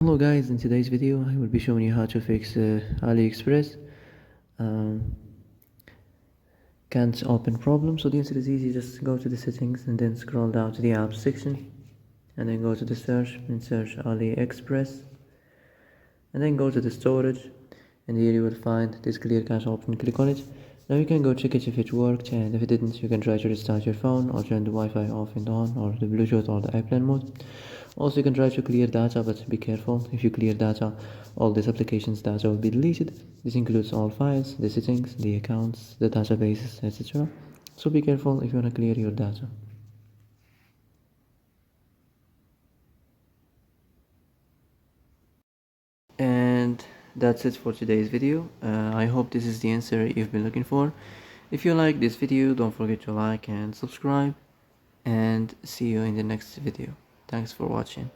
Hello guys, in today's video I will be showing you how to fix Aliexpress um, can't open problem. So the answer is easy, just go to the settings and then scroll down to the apps section and then go to the search and search Aliexpress and then go to the storage, and here you will find this clear cache option. Click on it. Now you can go check it if it worked, and if it didn't you can try to restart your phone or turn the Wi-Fi off and on, or the Bluetooth or the airplane mode. Also you can try to clear data, but be careful. If you clear data, all this application's data will be deleted. This includes all files, the settings, the accounts, the databases, etc. So be careful if you want to clear your data. And that's it for today's video. I hope this is the answer you've been looking for. If you like this video, don't forget to like and subscribe, and see you in the next video. Thanks for watching.